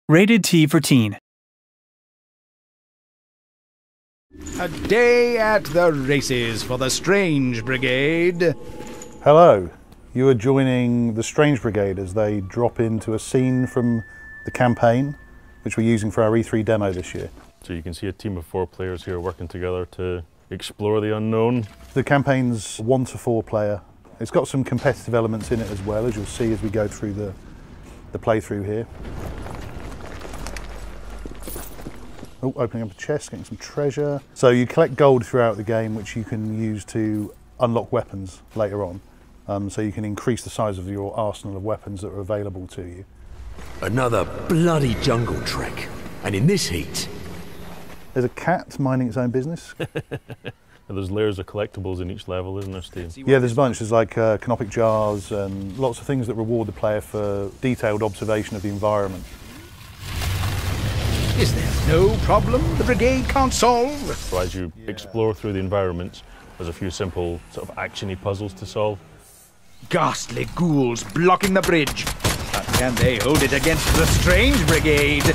Rated T for Teen. A day at the races for the Strange Brigade. Hello, you are joining the Strange Brigade as they drop into a scene from the campaign, which we're using for our E3 demo this year. So you can see a team of 4 players here working together to explore the unknown. The campaign's 1 to 4 player. It's got some competitive elements in it as well, as you'll see as we go through the playthrough here. Oh, opening up a chest, getting some treasure. So you collect gold throughout the game, which you can use to unlock weapons later on. So you can increase the size of your arsenal of weapons that are available to you. Another bloody jungle trek. And in this heat. There's a cat minding its own business. There's layers of collectibles in each level, isn't there, Steve? Yeah, there's a bunch. There's like canopic jars and lots of things that reward the player for detailed observation of the environment. Is there no problem the Brigade can't solve? So as you explore through the environments, there's a few simple sort of action-y puzzles to solve. Ghastly ghouls blocking the bridge. But can they hold it against the Strange Brigade?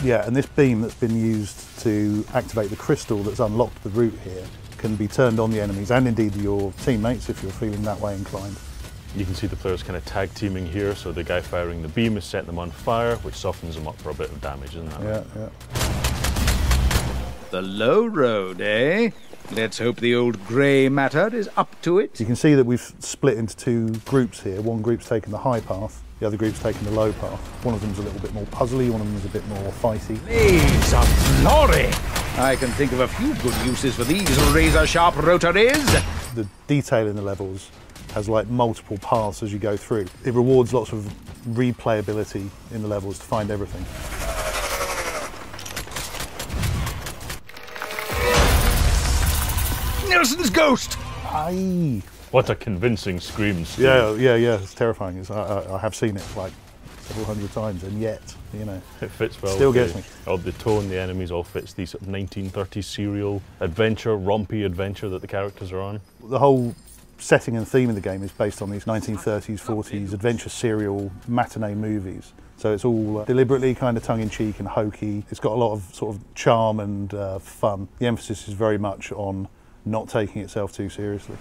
Yeah, and this beam that's been used to activate the crystal that's unlocked the route here can be turned on the enemies and indeed your teammates if you're feeling that way inclined. You can see the players kind of tag teaming here, so the guy firing the beam is setting them on fire, which softens them up for a bit of damage, isn't that? Yeah, right? yeah. The low road, eh? Let's hope the old grey matter is up to it. You can see that we've split into 2 groups here. One group's taken the high path, the other group's taken the low path. One of them's a little bit more puzzly, one of them's a bit more fighty. Blades of glory! I can think of a few good uses for these razor-sharp rotaries. The detail in the levels has like multiple paths as you go through. It rewards lots of replayability in the levels to find everything. Nelson's ghost! Aye! What a convincing scream, Steve. Yeah, it's terrifying. I have seen it like several hundred times, and yet, you know, it fits well. Still gets me. Oh, the tone, the enemies, all fits the sort of 1930s serial adventure, rompy adventure that the characters are on. The whole setting and theme of the game is based on these 1930s, 40s adventure serial matinee movies. So it's all deliberately kind of tongue-in-cheek and hokey. It's got a lot of sort of charm and fun. The emphasis is very much on not taking itself too seriously.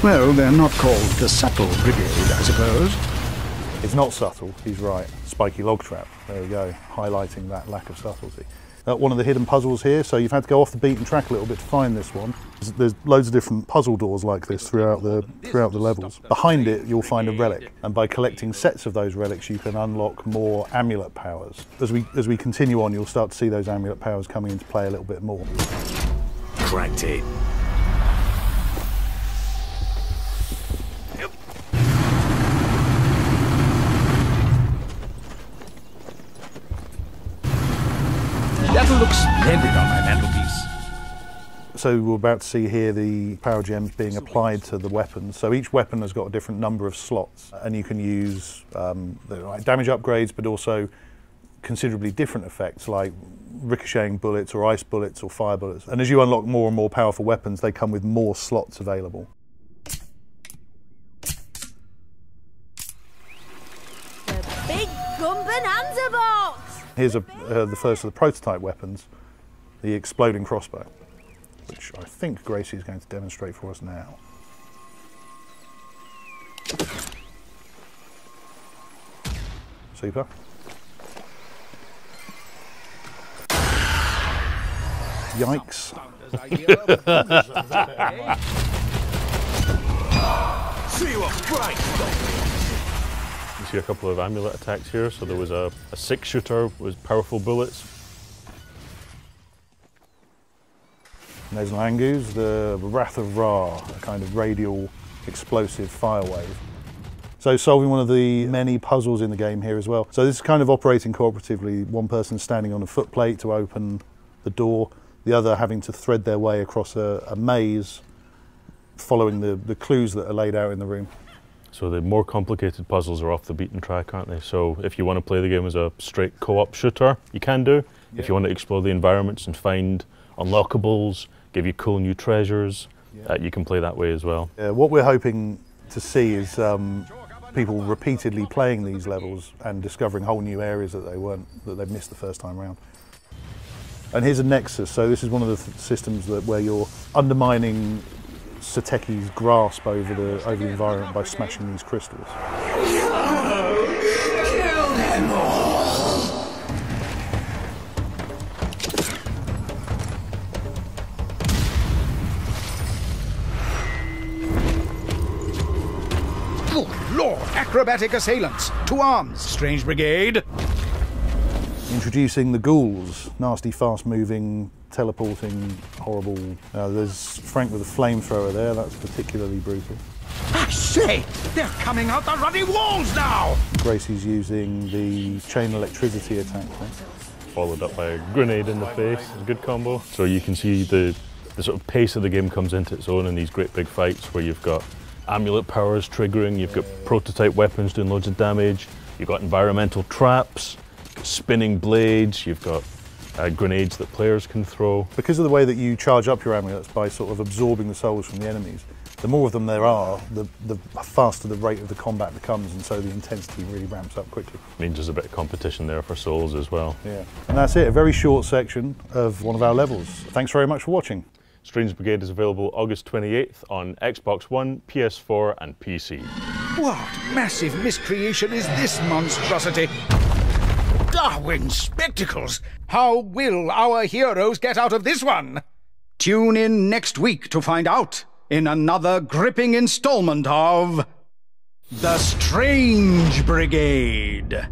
Well, they're not called the Subtle Brigade, I suppose. It's not subtle, he's right. Spiky log trap, there we go, highlighting that lack of subtlety. One of the hidden puzzles here, so you've had to go off the beaten track a little bit to find this one. There's loads of different puzzle doors like this throughout the levels. Behind it, you'll find a relic, and by collecting sets of those relics, you can unlock more amulet powers. As we continue on, you'll start to see those amulet powers coming into play a little bit more. Cracked it. That'll look splendid on my mantelpiece. So we're about to see here the power gems being applied to the weapons. So each weapon has got a different number of slots, and you can use like damage upgrades, but also considerably different effects like ricocheting bullets or ice bullets or fire bullets. And as you unlock more and more powerful weapons, they come with more slots available. The big Gumbananza box! Here's the first of the prototype weapons, the exploding crossbow, which I think Gracie is going to demonstrate for us now. Super. Yikes. See you up, right? You see a couple of amulet attacks here, so there was a 6-shooter with powerful bullets. And there's Langus, the Wrath of Ra, a kind of radial explosive fire wave. So solving one of the many puzzles in the game here as well. So this is kind of operating cooperatively, one person standing on a footplate to open the door, the other having to thread their way across a maze following the clues that are laid out in the room. So the more complicated puzzles are off the beaten track, aren't they? So if you want to play the game as a straight co-op shooter, you can do. If you want to explore the environments and find unlockables, give you cool new treasures. You can play that way as well. What we're hoping to see is people repeatedly playing these levels and discovering whole new areas that they've missed the first time around. And here's a nexus. So this is one of the systems where you're undermining Sateki's grasp over the environment by smashing these crystals. Kill them all! Good Lord, acrobatic assailants! To arms, strange brigade! Introducing the ghouls, nasty, fast-moving, teleporting, horrible. There's Frank with a flamethrower there, that's particularly brutal. I say, they're coming out the ruddy walls now! Gracie's using the chain electricity attack there. Followed up by a grenade in the face. It's a good combo. So you can see the sort of pace of the game comes into its own in these great big fights where you've got amulet powers triggering, you've got prototype weapons doing loads of damage, you've got environmental traps, spinning blades, you've got grenades that players can throw. Because of the way that you charge up your amulets by sort of absorbing the souls from the enemies, the more of them there are, the faster the rate of the combat becomes, and so the intensity really ramps up quickly. Means there's a bit of competition there for souls as well. Yeah. And that's it, a very short section of one of our levels. Thanks very much for watching. Strange Brigade is available August 28th on Xbox One, PS4 and PC. What massive miscreation is this monstrosity? Darwin's spectacles! How will our heroes get out of this one? Tune in next week to find out in another gripping installment of The Strange Brigade.